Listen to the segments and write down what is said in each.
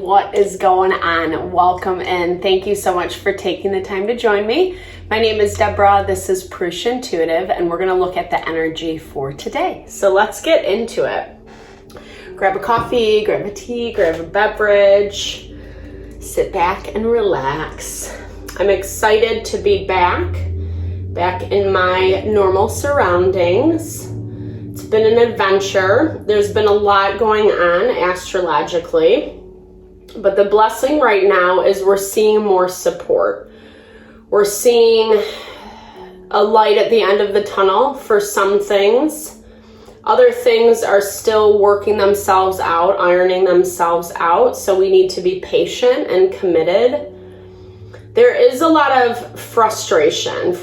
what is going on? Welcome in. Thank you so much for taking the time to join me. My name is Deborah. This is Purusha Intuitive, and we're going to look at the energy for today. So let's get into it. Grab a coffee, grab a tea, grab a beverage, sit back and relax. I'm excited to be back in my normal surroundings. It's been an adventure. There's been a lot going on astrologically, but the blessing right now is we're seeing more support. We're seeing a light at the end of the tunnel for some things. Other things are still working themselves out, ironing themselves out, so we need to be patient and committed. There is a lot of frustration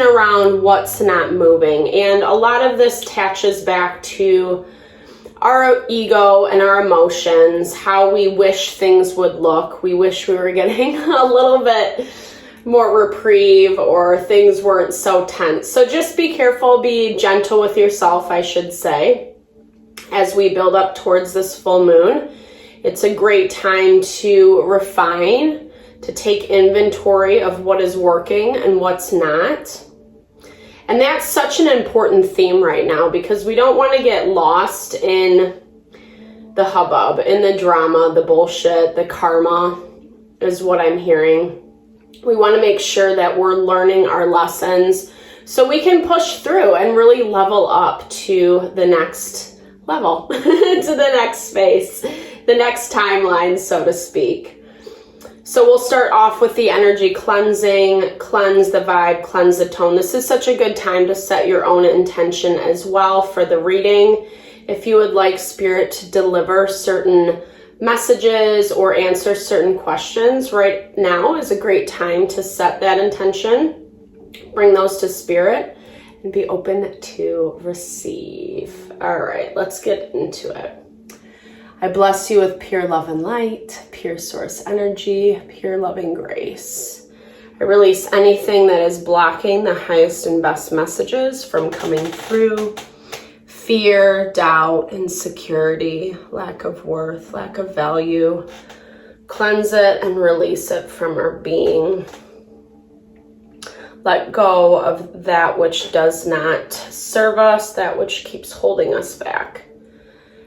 around what's not moving. And a lot of this attaches back to our ego and our emotions, how we wish things would look. We wish we were getting a little bit more reprieve or things weren't so tense. So just be careful, be gentle with yourself, I should say, as we build up towards this full moon. It's a great time to refine, to take inventory of what is working and what's not. And that's such an important theme right now because we don't want to get lost in the hubbub, in the drama, the bullshit, the karma is what I'm hearing. We want to make sure that we're learning our lessons so we can push through and really level up to the next level, to the next space, the next timeline, so to speak. So we'll start off with the energy cleansing, cleanse the vibe, cleanse the tone. This is such a good time to set your own intention as well for the reading. If you would like Spirit to deliver certain messages or answer certain questions, right now is a great time to set that intention. Bring those to Spirit and be open to receive. All right, let's get into it. I bless you with pure love and light, pure source energy, pure loving grace. I release anything that is blocking the highest and best messages from coming through. Fear, doubt, insecurity, lack of worth, lack of value. Cleanse it and release it from our being. Let go of that which does not serve us, that which keeps holding us back.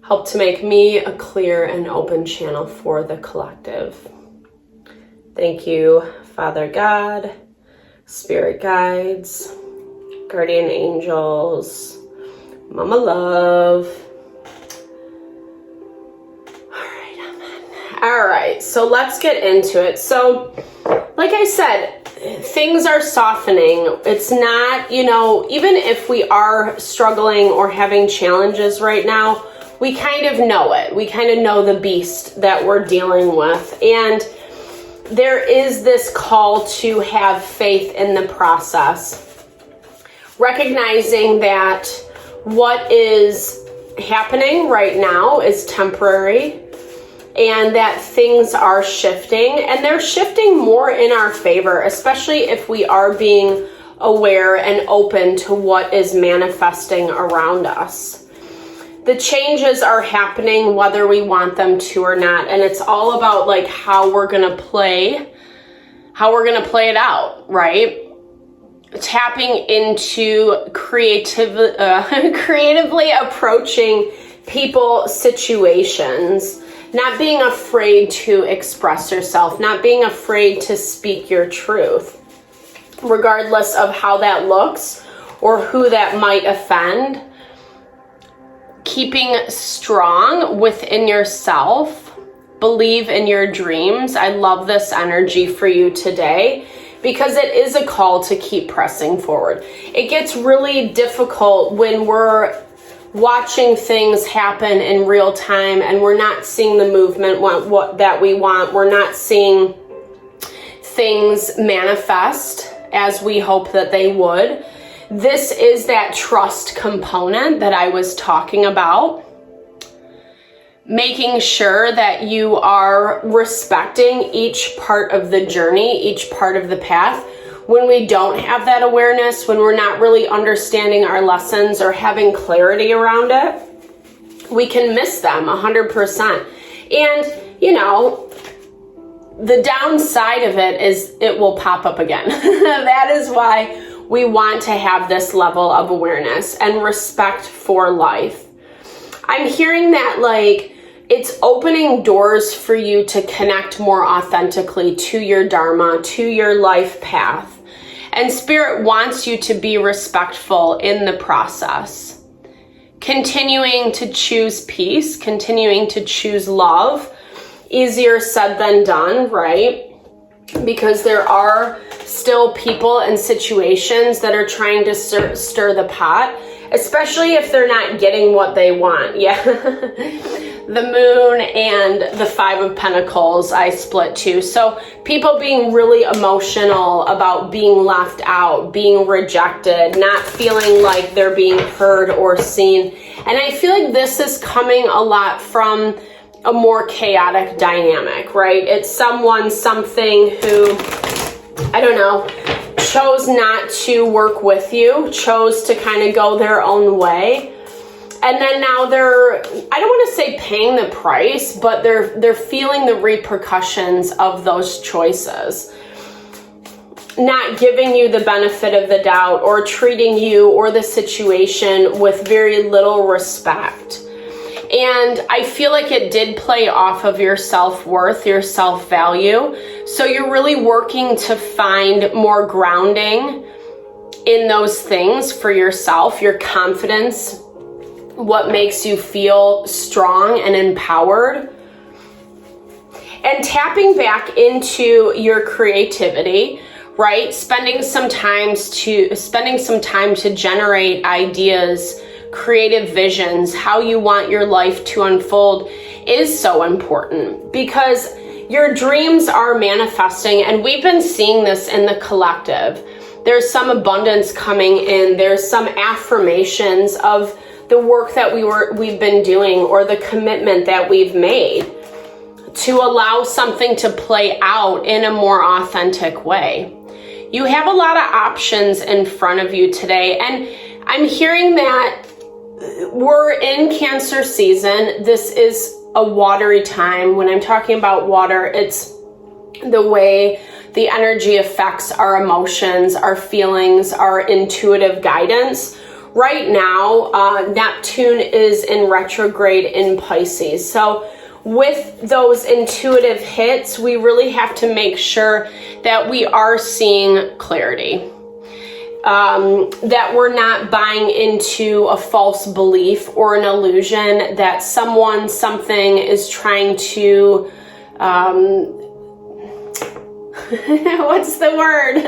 Help to make me a clear and open channel for the collective. Thank you, Father God, Spirit guides, guardian angels, Mama Love. All right, so let's get into it. So, like I said, things are softening. It's not, even if we are struggling or having challenges right now, we kind of know it. We kind of know the beast that we're dealing with. And there is this call to have faith in the process. Recognizing that what is happening right now is temporary and that things are shifting. And they're shifting more in our favor, especially if we are being aware and open to what is manifesting around us. The changes are happening whether we want them to or not. And it's all about like how we're going to play it out, right? Tapping into creatively approaching people, situations, not being afraid to express yourself, not being afraid to speak your truth, regardless of how that looks or who that might offend. Keeping strong within yourself, believe in your dreams. I love this energy for you today because it is a call to keep pressing forward. It gets really difficult when we're watching things happen in real time and we're not seeing the movement that we want. We're not seeing things manifest as we hope that they would. This is that trust component that I was talking about. Making sure that you are respecting each part of the journey, each part of the path. When we don't have that awareness, when we're not really understanding our lessons or having clarity around it, we can miss them 100%. And you know, the downside of it is it will pop up again. That is why we want to have this level of awareness and respect for life. I'm hearing that like it's opening doors for you to connect more authentically to your dharma, to your life path. And Spirit wants you to be respectful in the process. Continuing to choose peace, continuing to choose love. Easier said than done, right? Because there are still people and situations that are trying to stir the pot, especially if they're not getting what they want. Yeah. The Moon and the Five of Pentacles, I split too. So people being really emotional about being left out, being rejected, not feeling like they're being heard or seen. And I feel like this is coming a lot from a more chaotic dynamic, right? It's someone, something who, I don't know, chose not to work with you, chose to kind of go their own way. And then now they're, I don't want to say paying the price, but they're feeling the repercussions of those choices. Not giving you the benefit of the doubt or treating you or the situation with very little respect. And I feel like it did play off of your self-worth, your self-value. So you're really working to find more grounding in those things for yourself, your confidence, what makes you feel strong and empowered. And tapping back into your creativity, right? Spending some time to generate ideas, creative visions, how you want your life to unfold is so important, because your dreams are manifesting, and we've been seeing this in the collective. There's some abundance coming in. There's some affirmations of the work that we've been doing, or the commitment that we've made to allow something to play out in a more authentic way. You have a lot of options in front of you today, and I'm hearing that we're in Cancer season. This is a watery time. When I'm talking about water, it's the way the energy affects our emotions, our feelings, our intuitive guidance. Right now, Neptune is in retrograde in Pisces. So with those intuitive hits, we really have to make sure that we are seeing clarity. That we're not buying into a false belief or an illusion that someone, something is trying to, what's the word?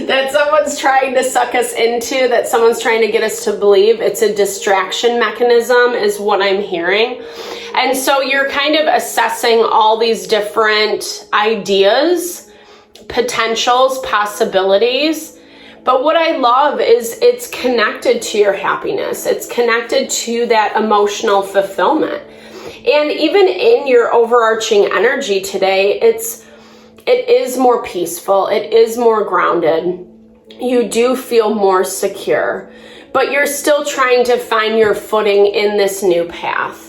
That someone's trying to suck us into, that someone's trying to get us to believe. It's a distraction mechanism is what I'm hearing. And so you're kind of assessing all these different ideas, potentials, possibilities. But what I love is it's connected to your happiness. It's connected to that emotional fulfillment. And even in your overarching energy today, it is more peaceful. It is more grounded. You do feel more secure, but you're still trying to find your footing in this new path.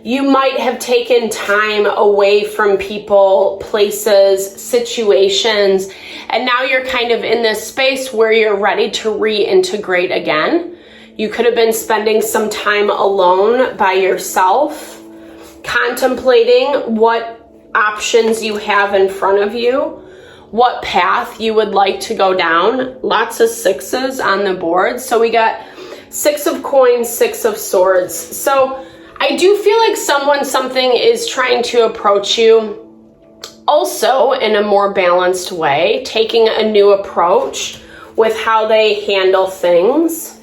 You might have taken time away from people, places, situations, and now you're kind of in this space where you're ready to reintegrate again. You could have been spending some time alone by yourself, contemplating what options you have in front of you, what path you would like to go down. Lots of sixes on the board. So we got 6 of coins, 6 of swords. So I do feel like someone, something is trying to approach you also in a more balanced way, taking a new approach with how they handle things,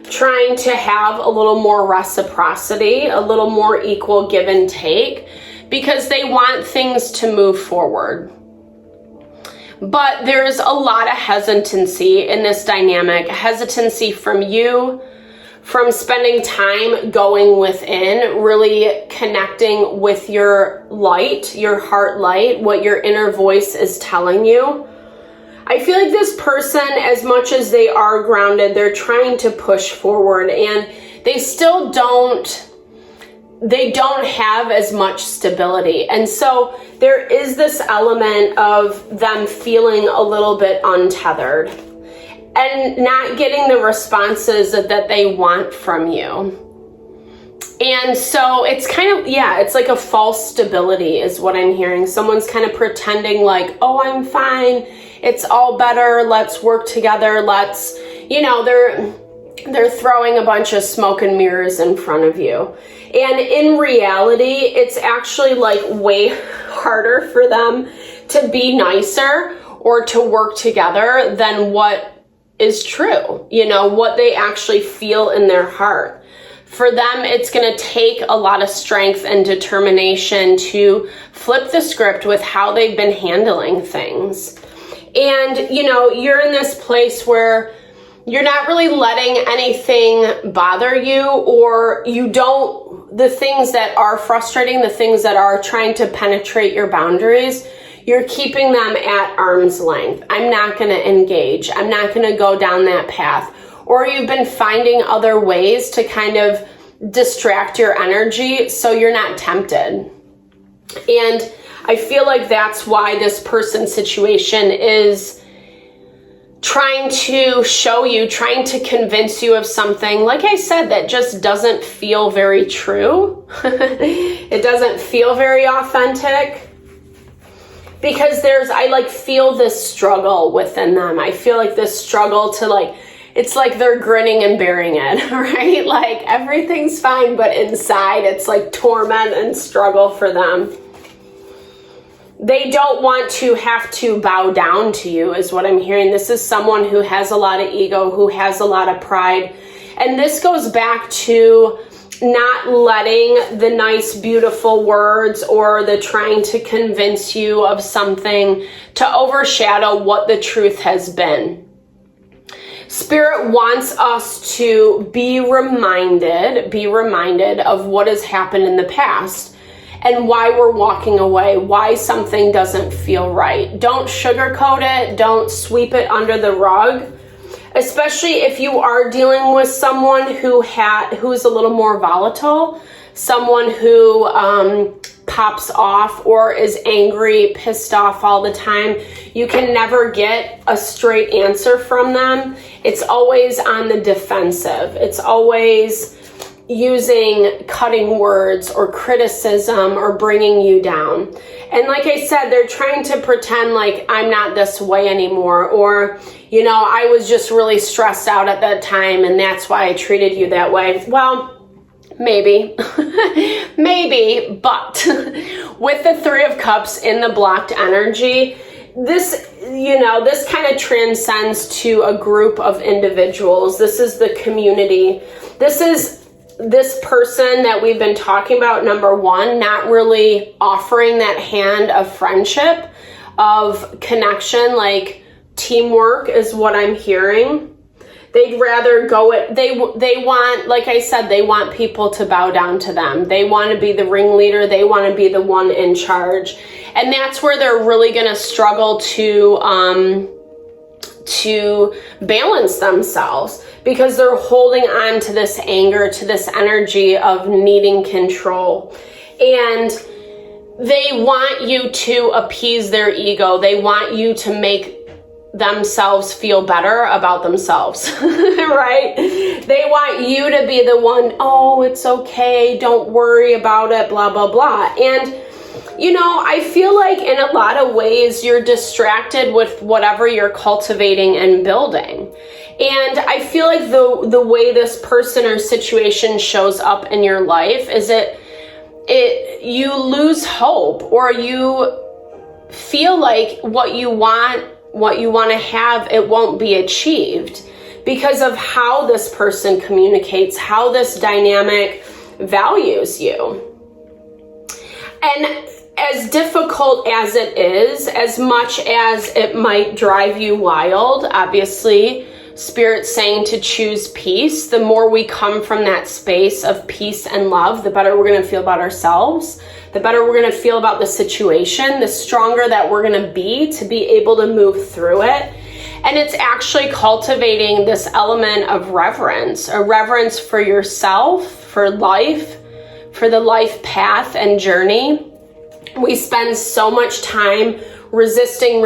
trying to have a little more reciprocity, a little more equal give and take, because they want things to move forward. But there's a lot of hesitancy in this dynamic, hesitancy from you, from spending time going within, really connecting with your light, your heart light, what your inner voice is telling you. I feel like this person, as much as they are grounded, they're trying to push forward, and they still don't they don't have as much stability. And so there is this element of them feeling a little bit untethered and not getting the responses that they want from you. And so it's kind of, it's like a false stability is what I'm hearing. Someone's kind of pretending like, oh, I'm fine. It's all better. Let's work together. Let's, they're throwing a bunch of smoke and mirrors in front of you. And in reality, it's actually like way harder for them to be nicer or to work together than what is true, what they actually feel in their heart. For them, it's going to take a lot of strength and determination to flip the script with how they've been handling things. And, you're in this place where you're not really letting anything bother you, or the things that are frustrating, the things that are trying to penetrate your boundaries, you're keeping them at arm's length. I'm not going to engage. I'm not going to go down that path. Or you've been finding other ways to kind of distract your energy so you're not tempted. And I feel like that's why this person's situation is trying to show you, trying to convince you of something, like I said, that just doesn't feel very true. It doesn't feel very authentic. Because I feel this struggle within them. I feel like this struggle to it's like they're grinning and bearing it, right? Like everything's fine, but inside it's like torment and struggle for them. They don't want to have to bow down to you is what I'm hearing. This is someone who has a lot of ego, who has a lot of pride. And this goes back to not letting the nice, beautiful words or the trying to convince you of something to overshadow what the truth has been. Spirit wants us to be reminded of what has happened in the past and why we're walking away, why something doesn't feel right. Don't sugarcoat it. Don't sweep it under the rug, especially if you are dealing with someone who's a little more volatile, someone who pops off or is angry, pissed off all the time. You can never get a straight answer from them. It's always on the defensive. It's always using cutting words or criticism or bringing you down. And like I said, they're trying to pretend like I'm not this way anymore, or, I was just really stressed out at that time and that's why I treated you that way. Well, maybe, but with the Three of Cups in the blocked energy, this kind of transcends to a group of individuals. This is the community. This is this person that we've been talking about, number one, not really offering that hand of friendship, of connection, like teamwork is what I'm hearing. They'd rather they want, like I said, they want people to bow down to them. They want to be the ringleader. They want to be the one in charge. And that's where they're really going to struggle to balance themselves, because they're holding on to this anger, to this energy of needing control. And they want you to appease their ego. They want you to make themselves feel better about themselves, right? They want you to be the one, oh, it's okay, don't worry about it, blah, blah, blah. And, I feel like in a lot of ways you're distracted with whatever you're cultivating and building. And I feel like the way this person or situation shows up in your life is you lose hope, or you feel like what you want to have, it won't be achieved because of how this person communicates, how this dynamic values you. And as difficult as it is, as much as it might drive you wild, obviously, Spirit's saying to choose peace. The more we come from that space of peace and love, the better we're going to feel about ourselves, the better we're going to feel about the situation, the stronger that we're going to be able to move through it. And it's actually cultivating this element of reverence, a reverence for yourself, for life, for the life path and journey. We spend so much time resisting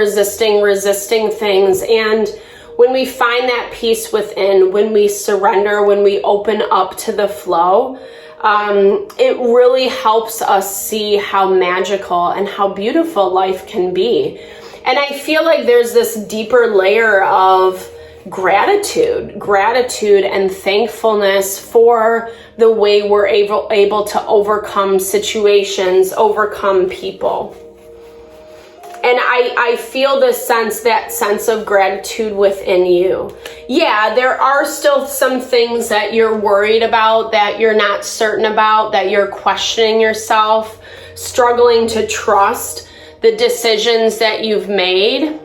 things. And when we find that peace within, when we surrender, when we open up to the flow, it really helps us see how magical and how beautiful life can be. And I feel like there's this deeper layer of gratitude and thankfulness for the way we're able to overcome situations, overcome people. And I feel that sense of gratitude within you. Yeah, there are still some things that you're worried about, that you're not certain about, that you're questioning yourself, struggling to trust the decisions that you've made.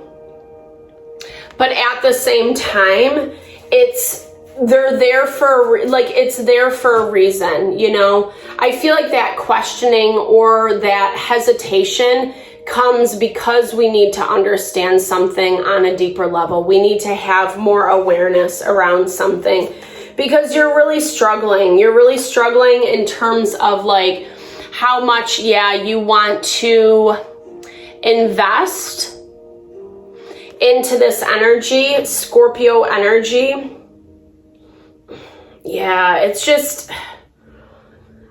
But at the same time, it's there for a reason, you know? I feel like that questioning or that hesitation comes because we need to understand something on a deeper level. We need to have more awareness around something because you're really struggling. You're really struggling in terms of like how much, you want to invest into this energy, Scorpio energy. Yeah, it's just,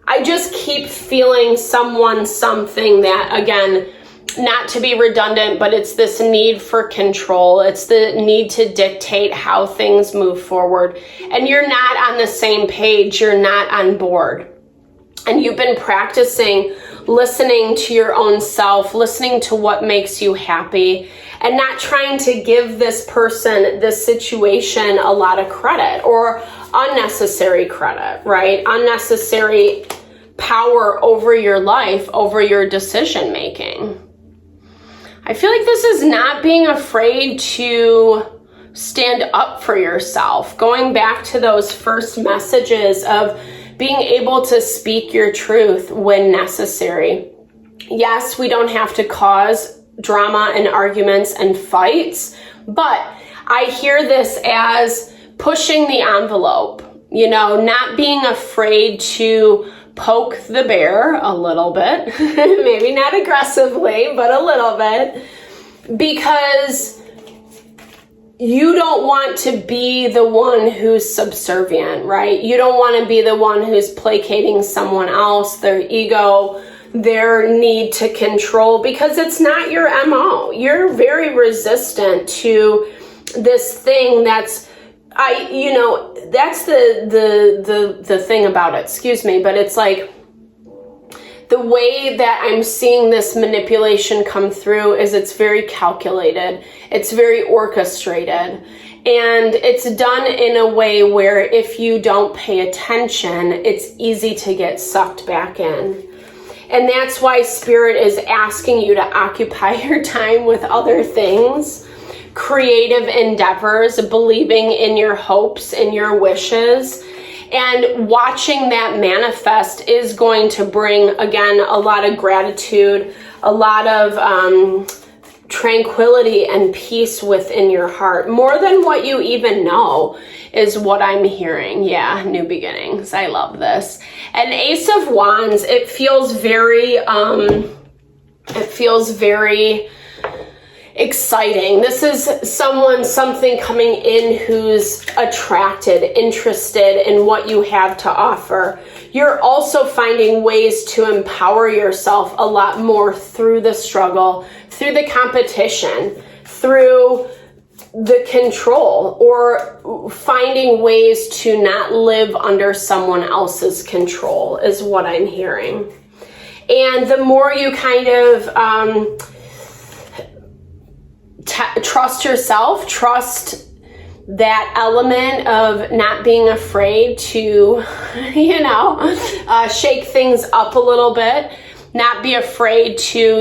I just keep feeling something that, again, not to be redundant, but it's this need for control. It's the need to dictate how things move forward. And you're not on the same page. You're not on board. And you've been practicing listening to your own self, listening to what makes you happy, and not trying to give this person, this situation, a lot of credit or unnecessary credit, right? Unnecessary power over your life, over your decision making. I feel like this is not being afraid to stand up for yourself. Going back to those first messages of being able to speak your truth when necessary. Yes, we don't have to cause drama and arguments and fights, but I hear this as pushing the envelope, you know, not being afraid to poke the bear a little bit, maybe not aggressively, but a little bit, because you don't want to be the one who's subservient, right? You don't want to be the one who's placating someone else, their ego, their need to control, because it's not your MO. You're very resistant to this thing that's, that's the thing about it, excuse me, but it's like the way that I'm seeing this manipulation come through is it's very calculated, it's very orchestrated, and it's done in a way where if you don't pay attention, it's easy to get sucked back in. And that's why Spirit is asking you to occupy your time with other things, creative endeavors, believing in your hopes and your wishes, and watching that manifest is going to bring, again, a lot of gratitude, a lot of tranquility and peace within your heart, more than what you even know, is what I'm hearing. Yeah, new beginnings. I love this. And Ace of Wands, it feels very exciting. This is something coming in who's attracted, interested in what you have to offer. You're also finding ways to empower yourself a lot more through the struggle, through the competition, through the control, or finding ways to not live under someone else's control is what I'm hearing. And the more you kind of trust yourself, trust that element of not being afraid to, shake things up a little bit, not be afraid to,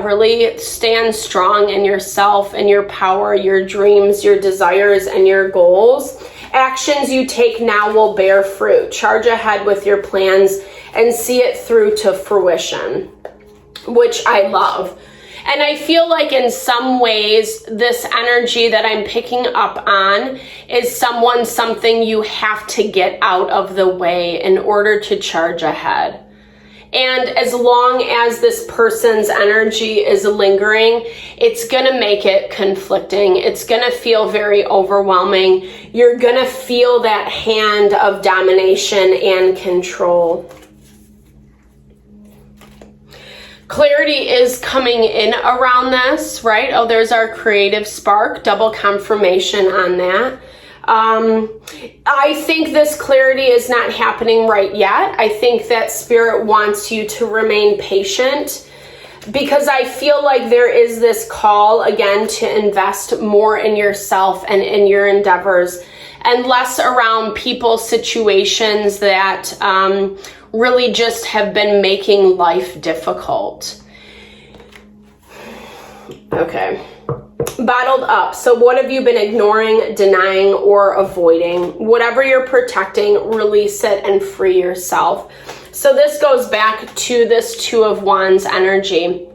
really stand strong in yourself and your power, your dreams, your desires, and your goals. Actions you take now will bear fruit. Charge ahead with your plans and see it through to fruition, which I love. And I feel like in some ways, this energy that I'm picking up on is something you have to get out of the way in order to charge ahead. And as long as this person's energy is lingering, it's going to make it conflicting. It's going to feel very overwhelming. You're going to feel that hand of domination and control. Clarity is coming in around this, right? Oh, there's our creative spark, double confirmation on that. I think this clarity is not happening right yet. I think that Spirit wants you to remain patient, because I feel like there is this call again to invest more in yourself and in your endeavors, and less around people, situations that really just have been making life difficult. Okay. Bottled up. So what have you been ignoring, denying, or avoiding? Whatever you're protecting, release it and free yourself. So this goes back to this Two of Wands energy.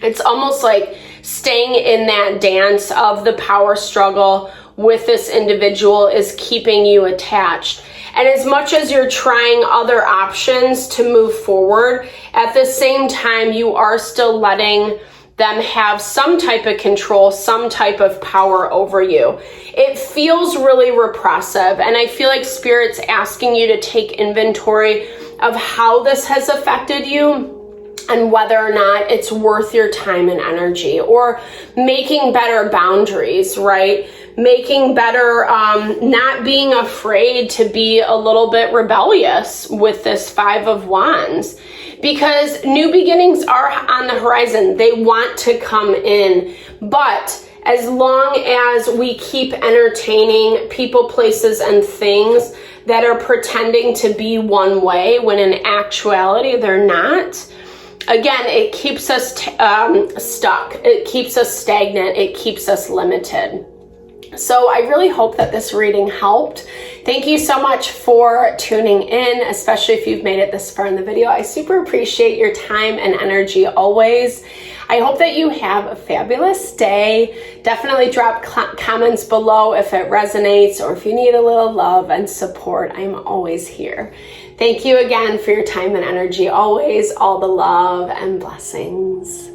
It's almost like staying in that dance of the power struggle with this individual is keeping you attached. And as much as you're trying other options to move forward, at the same time, you are still letting them have some type of control, some type of power over you. It feels really repressive, and I feel like Spirit's asking you to take inventory of how this has affected you and whether or not it's worth your time and energy, or making better boundaries, right? Making better, not being afraid to be a little bit rebellious with this Five of Wands, because new beginnings are on the horizon. They want to come in, but as long as we keep entertaining people, places, and things that are pretending to be one way when in actuality they're not, again, it keeps us stuck. It keeps us stagnant. It keeps us limited. So I really hope that this reading helped. Thank you so much for tuning in, especially if you've made it this far in the video. I super appreciate your time and energy always. I hope that you have a fabulous day. Definitely drop comments below if it resonates, or if you need a little love and support. I'm always here. Thank you again for your time and energy always. All the love and blessings.